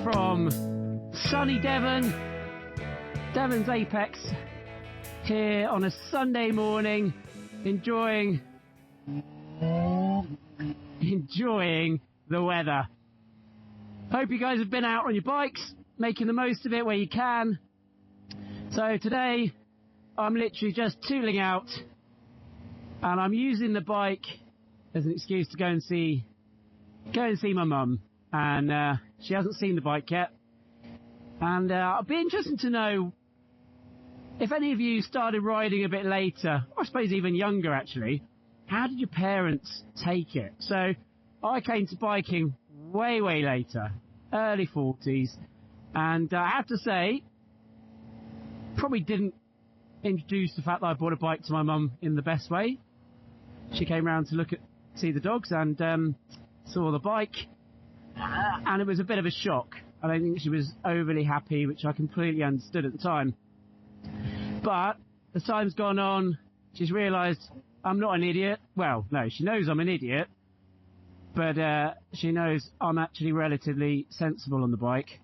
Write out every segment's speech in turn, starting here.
from sunny Devon, Devon's apex, here on a Sunday morning, enjoying the weather. Hope you guys have been out on your bikes, making the most of it where you can. So today, I'm literally just tooling out, and I'm using the bike as an excuse to go and see my mum. And she hasn't seen the bike yet. And it'll be interesting to know if any of you started riding a bit later, or I suppose even younger actually. How did your parents take it? So I came to biking way later, early 40s, and I have to say, probably didn't introduce the fact that I bought a bike to my mum in the best way. She came round to see the dogs and saw the bike, and it was a bit of a shock. I don't think she was overly happy, which I completely understood at the time. But as time's gone on, she's realised I'm not an idiot. Well, no, she knows I'm an idiot, but she knows I'm actually relatively sensible on the bike.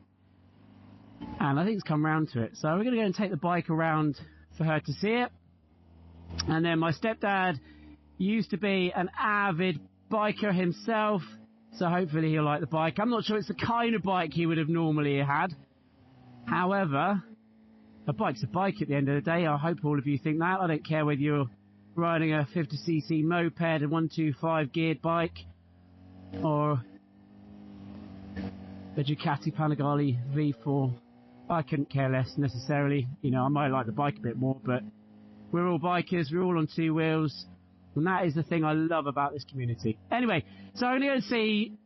And I think it's come round to it. So we're going to go and take the bike around for her to see it. And then my stepdad used to be an avid biker himself, so hopefully he'll like the bike. I'm not sure it's the kind of bike he would have normally had. However, a bike's a bike at the end of the day. I hope all of you think that. I don't care whether you're riding a 50cc moped, a 125 geared bike, or a Ducati Panigale V4. I couldn't care less necessarily. You know, I might like the bike a bit more, but we're all bikers. We're all on two wheels. And that is the thing I love about this community. Anyway, so I'm going to go see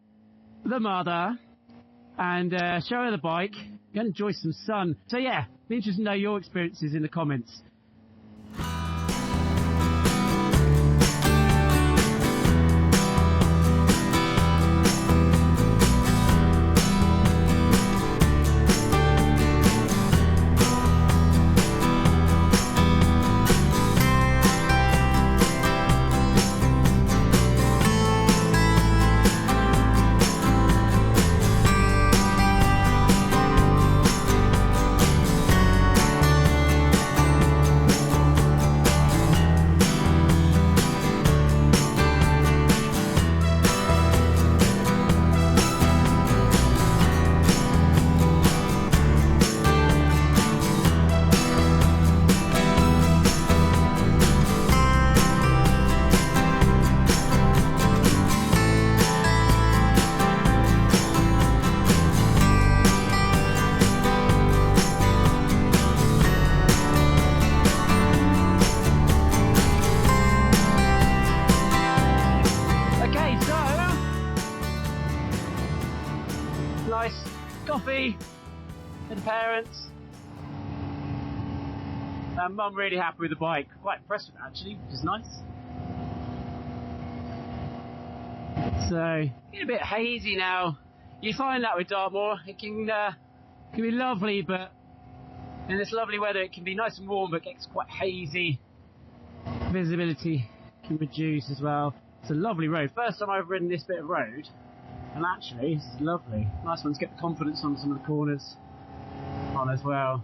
the mother and show her the bike. Go and enjoy some sun. So yeah, be interested to know your experiences in the comments. Nice coffee with the parents. And mum really happy with the bike. Quite impressed with it actually, which is nice. So, getting a bit hazy now. You find that with Dartmoor. It can be lovely, but in this lovely weather it can be nice and warm, but it gets quite hazy. Visibility can reduce as well. It's a lovely road. First time I've ridden this bit of road. And actually, this is lovely. Nice one to get the confidence on some of the corners on as well.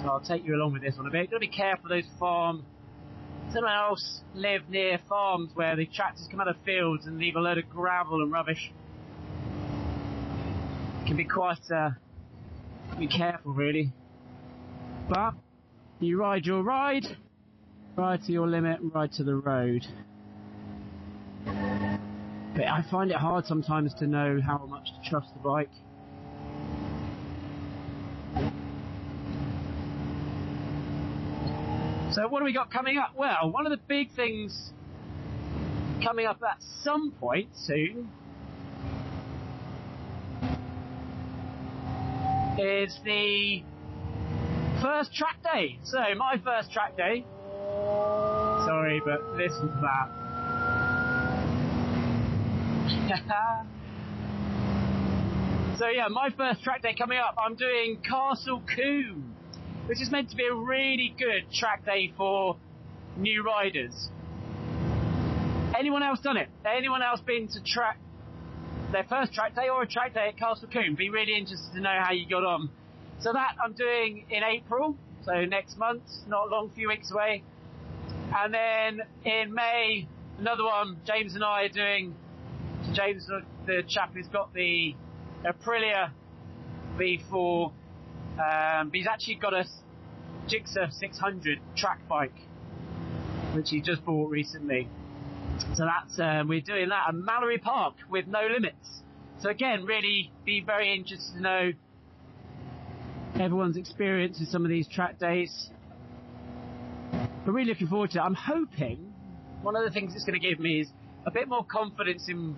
So I'll take you along with this one a bit. You've got to be careful those someone else live near farms where the tractors come out of fields and leave a load of gravel and rubbish. It can be quite, be careful really. But you ride your ride to your limit, ride to the road. But I find it hard sometimes to know how much to trust the bike. So what do we got coming up? Well, one of the big things coming up at some point soon is the first track day. So my first track day, sorry, but listen to that. So yeah, my first track day coming up, I'm doing Castle Combe, which is meant to be a really good track day for new riders. Anyone else done it? Anyone else been to their first track day or a track day at Castle Combe. Be really interested to know how you got on. So that I'm doing in April, so next month, not long, few weeks away. And then in May, another one, James and I are doing. James, the chap who's got the Aprilia V4, he's actually got a Gixxer 600 track bike, which he just bought recently. So that's we're doing that at Mallory Park with no limits. So again, really be very interested to know everyone's experience with some of these track days. But really looking forward to it. I'm hoping one of the things it's going to give me is a bit more confidence in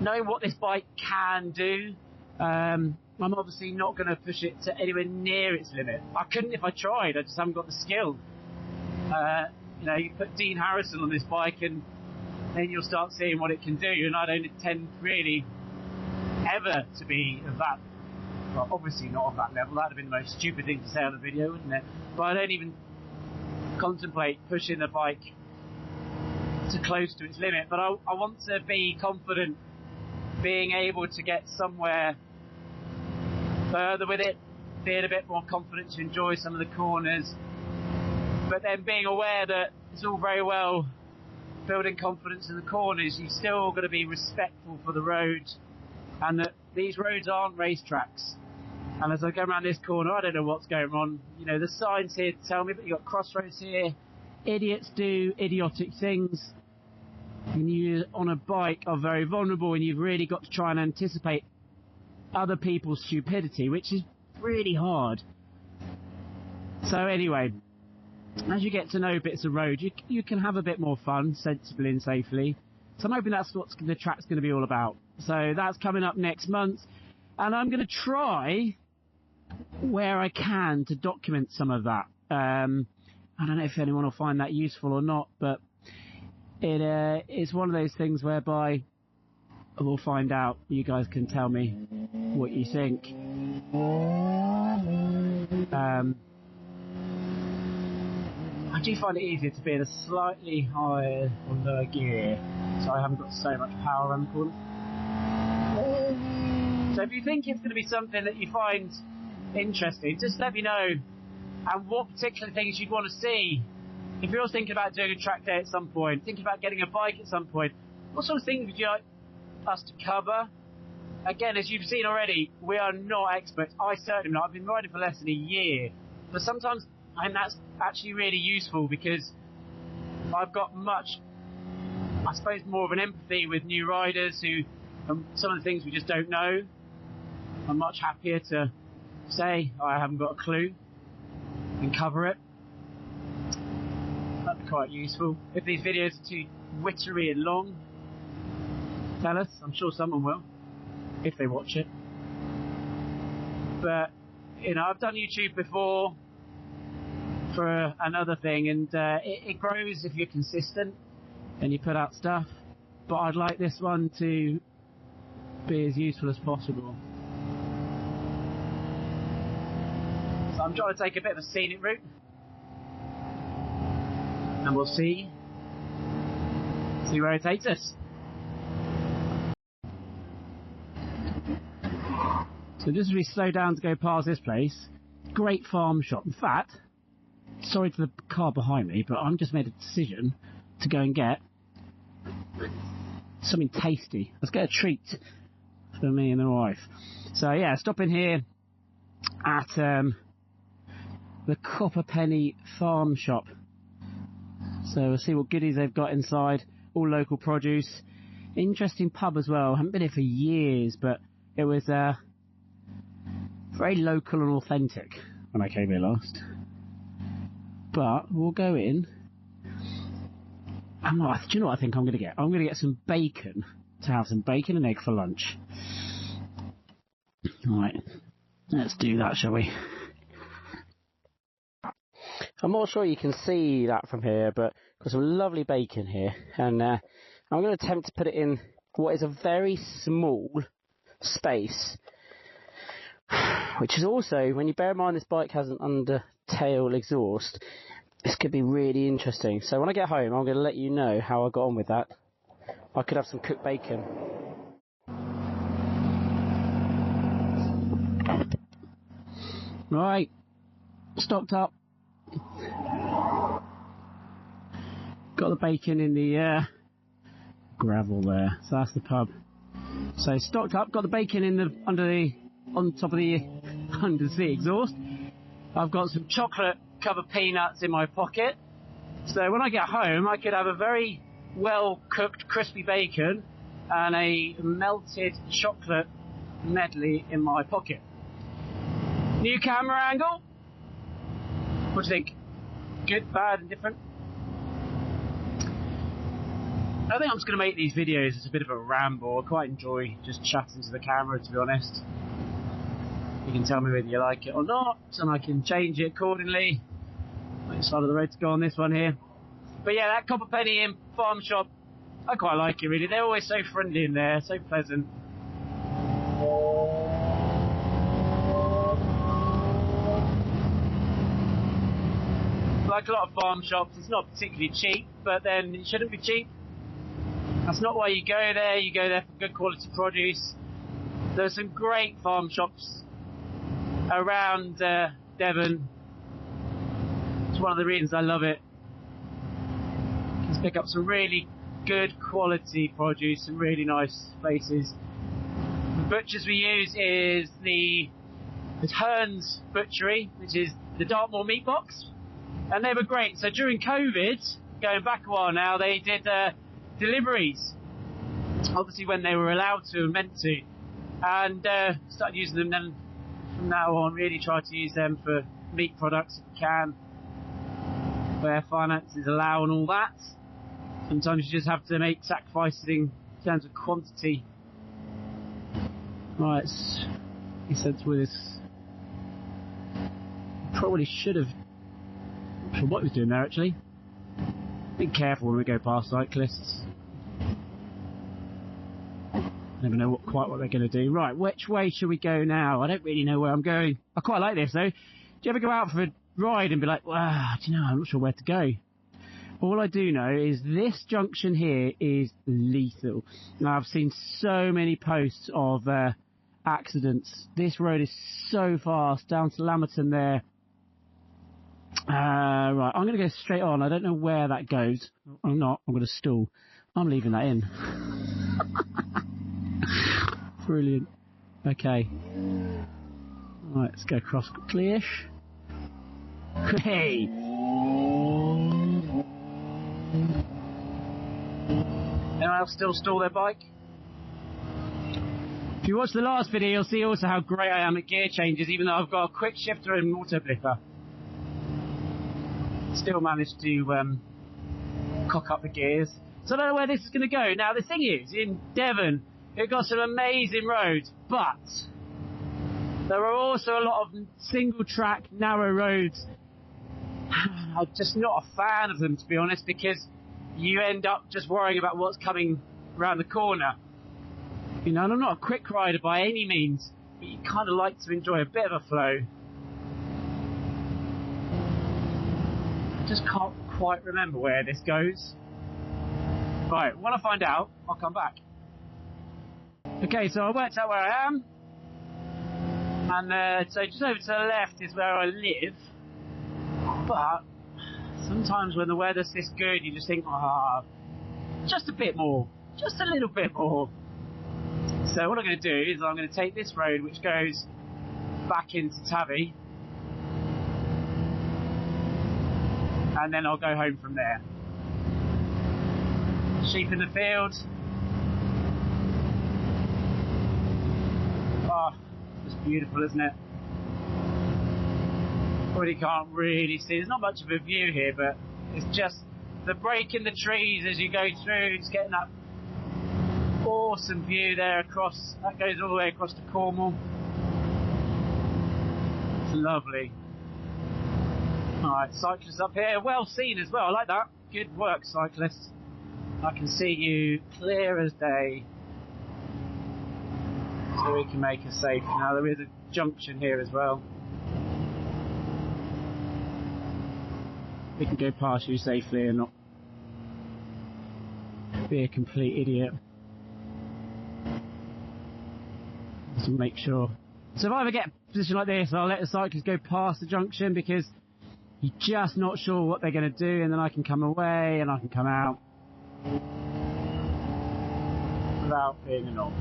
knowing what this bike can do. I'm obviously not going to push it to anywhere near its limit. I couldn't if I tried. I just haven't got the skill. You know, you put Dean Harrison on this bike and then you'll start seeing what it can do, and I don't intend really ever to be of that, well, obviously not of that level. That would have been the most stupid thing to say on the video, wouldn't it? But I don't even contemplate pushing the bike to close to its limit, but I want to be confident being able to get somewhere further with it, being a bit more confident to enjoy some of the corners, but then being aware that it's all very well building confidence in the corners, you've still got to be respectful for the road, and that these roads aren't racetracks. And as I go around this corner, I don't know what's going on. You know, the signs here tell me, but you've got crossroads here. Idiots do idiotic things. And you, on a bike, are very vulnerable, and you've really got to try and anticipate other people's stupidity, which is really hard. So anyway, as you get to know bits of road, you can have a bit more fun, sensibly and safely. So I'm hoping that's what the track's going to be all about. So that's coming up next month, and I'm going to try where I can to document some of that. I don't know if anyone will find that useful or not, but it's one of those things whereby we'll find out. You guys can tell me what you think. I do find it easier to be in a slightly higher or lower gear, so I haven't got so much power around the corner. So if you think it's going to be something that you find interesting, just let me know, and what particular things you'd want to see. If you're thinking about doing a track day at some point, thinking about getting a bike at some point, what sort of things would you like us to cover? Again, as you've seen already, we are not experts. I certainly am not. I've been riding for less than a year, but sometimes, and that's actually really useful, because I've got much, I suppose, more of an empathy with new riders who, some of the things we just don't know. I'm much happier to say I haven't got a clue and cover it. That'd be quite useful. If these videos are too wittery and long, tell us. I'm sure someone will, if they watch it. But, you know, I've done YouTube before for another thing, and it grows if you're consistent and you put out stuff. But I'd like this one to be as useful as possible. So I'm trying to take a bit of a scenic route, and we'll see where it takes us. So just as we slow down to go past this place, great farm shop. In fact, sorry to the car behind me, but I've just made a decision to go and get something tasty. Let's get a treat for me and the wife. So yeah, stopping here at the Copperpenny Farm Shop. So we'll see what goodies they've got inside. All local produce. Interesting pub as well. I haven't been here for years, but it was very local and authentic when I came here last. But we'll go in. Do you know what I think I'm going to get? I'm going to get some bacon, to have some bacon and egg for lunch. Right, let's do that, shall we? I'm not sure you can see that from here, but got some lovely bacon here, and I'm going to attempt to put it in what is a very small space, which is also, when you bear in mind this bike has an undertail exhaust, this could be really interesting. So when I get home, I'm going to let you know how I got on with that. I could have some cooked bacon. Right, stocked up. Got the bacon in the gravel there, so that's the pub. So stocked up, got the bacon in the on top of the under the exhaust. I've got some chocolate covered peanuts in my pocket, so when I get home I could have a very well cooked crispy bacon and a melted chocolate medley in my pocket. New camera angle. What do you think? Good, bad, and different? I think I'm just going to make these videos as a bit of a ramble. I quite enjoy just chatting to the camera, to be honest. You can tell me whether you like it or not, and I can change it accordingly. Which side of the road to go on this one here. But yeah, that Copper Penny Inn farm shop, I quite like it really. They're always so friendly in there, so pleasant. Like a lot of farm shops, it's not particularly cheap, but then it shouldn't be cheap. That's not why you go there. You go there for good quality produce. There's some great farm shops around Devon. It's one of the reasons I love it. You can pick up some really good quality produce in really nice places. The butchers we use is it's Hearn's Butchery, which is the Dartmoor meat box. And they were great. So during COVID, going back a while now, they did deliveries. Obviously when they were allowed to and meant to. And started using them then from now on. Really try to use them for meat products if you can. Where finances allow and all that. Sometimes you just have to make sacrifices in terms of quantity. Right, he said with this. Probably should have. Not sure what he was doing there actually. Be careful when we go past cyclists. Never know quite what they're going to do. Right, which way should we go now? I don't really know where I'm going. I quite like this though. Do you ever go out for a ride and be like, wow, do you know, I'm not sure where to go? All I do know is this junction here is lethal. Now, I've seen so many posts of accidents. This road is so fast down to Lamerton there. Right, I'm going to go straight on. I don't know where that goes. I'm not. I'm going to stall. I'm leaving that in. Brilliant. Okay. Right, let's go across quickly-ish. Hey! Anyone else still stall their bike? If you watch the last video, you'll see also how great I am at gear changes, even though I've got a quick shifter and auto blipper. Still managed to cock up the gears. So I don't know where this is going to go. Now the thing is, in Devon, you've got some amazing roads, but there are also a lot of single track, narrow roads. I'm just not a fan of them, to be honest, because you end up just worrying about what's coming around the corner. You know, and I'm not a quick rider by any means, but you kind of like to enjoy a bit of a flow. I just can't quite remember where this goes. Right, when I find out, I'll come back. Okay, so I worked out where I am. And so just over to the left is where I live. But sometimes when the weather's this good, you just think, just a bit more. Just a little bit more. So what I'm going to do is I'm going to take this road, which goes back into Tavy. And then I'll go home from there. Sheep in the field. Oh, it's beautiful, isn't it? Probably can't really see. There's not much of a view here, but it's just the break in the trees as you go through. It's getting that awesome view there across. That goes all the way across to Cornwall. It's lovely. Alright, cyclists up here. Well seen as well. I like that. Good work, cyclists. I can see you clear as day. So we can make a safe. Now there is a junction here as well. We can go past you safely and not be a complete idiot. Just make sure. So if I ever get position like this, I'll let the cyclists go past the junction because you're just not sure what they're going to do, and then I can come away and I can come out without being annoyed.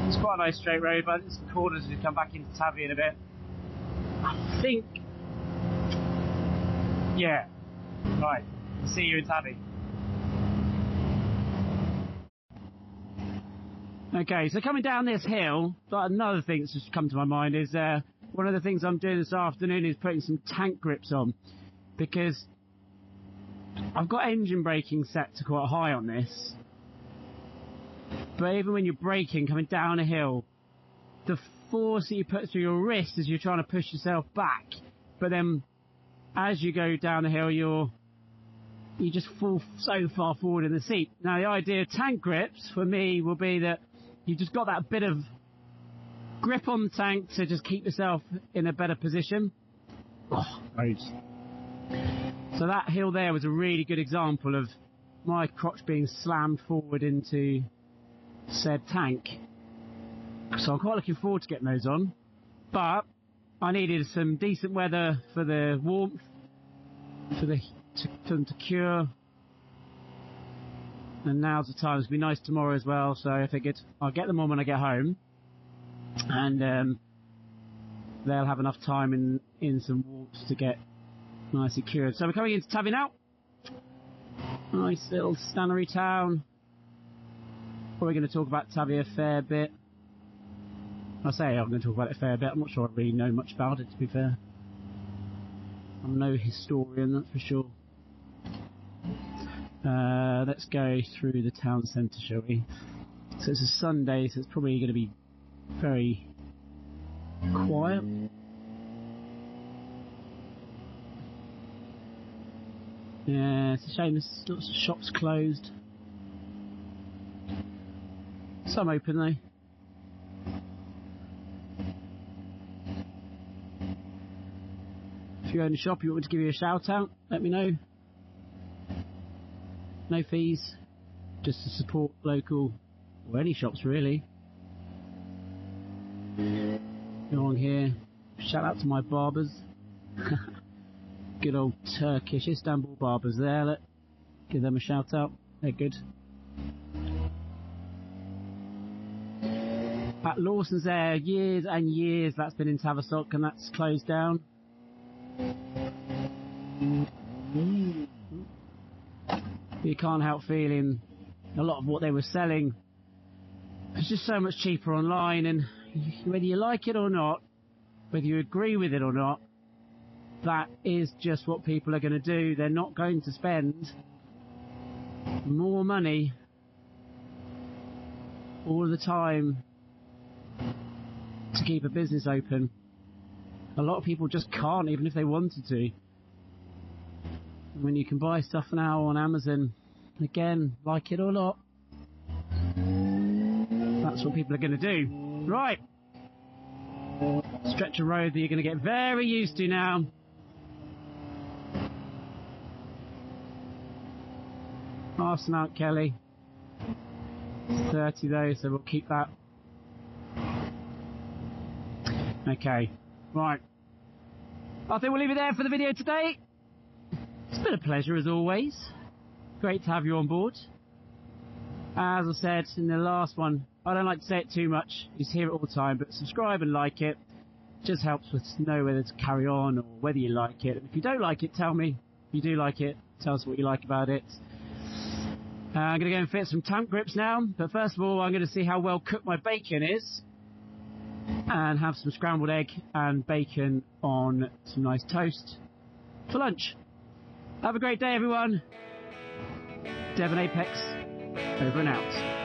It's quite a nice straight road, but there's some corners as we come back into Tabby in a bit. I think, yeah, right, see you in Tabby. Okay, so coming down this hill, another thing that's just come to my mind is one of the things I'm doing this afternoon is putting some tank grips on, because I've got engine braking set to quite high on this, but even when you're braking coming down a hill, the force that you put through your wrist as you're trying to push yourself back, but then as you go down the hill you just fall so far forward in the seat. Now the idea of tank grips for me will be that you've just got that bit of grip on the tank to just keep yourself in a better position. Oh, so that hill there was a really good example of my crotch being slammed forward into said tank. So I'm quite looking forward to getting those on, but I needed some decent weather for the warmth, for them to cure, and now's the time. It's going to be nice tomorrow as well, so I figured I'll get them on when I get home, and they'll have enough time in some warmth to get nicely cured. So we're coming into Tabby now. Nice little stannery town. Probably going to talk about Tabby a fair bit. I say I'm going to talk about it a fair bit. I'm not sure I really know much about it, to be fair. I'm no historian, that's for sure. Let's go through the town centre, shall we? So it's a Sunday, so it's probably going to be very quiet. Yeah, it's a shame there's lots of shops closed. Some open though. If you own a shop you want me to give you a shout out, let me know. No fees, just to support local, or any shops really. Go on here, shout out to my barbers. Good old Turkish Istanbul barbers there, look. Give them a shout out, they're good. At Lawson's there, years and years that's been in Tavistock, and that's closed down. You can't help feeling a lot of what they were selling is just so much cheaper online, and whether you like it or not, whether you agree with it or not, that is just what people are going to do. They're not going to spend more money all the time to keep a business open. A lot of people just can't, even if they wanted to. When you can buy stuff now on Amazon, again, like it or not, that's what people are going to do. Right, stretch of road that you're going to get very used to now. Past Mount Kelly, it's 30 though, so we'll keep that. Okay, right, I think we'll leave it there for the video today. It's been a pleasure as always. Great to have you on board. As I said in the last one, I don't like to say it too much, you hear it all the time, but subscribe and like it. It just helps us know whether to carry on or whether you like it. And if you don't like it, tell me. If you do like it, tell us what you like about it. I'm going to go and fit some tank grips now, but first of all I'm going to see how well cooked my bacon is, and have some scrambled egg and bacon on some nice toast for lunch. Have a great day everyone. Devon Apex, over and out.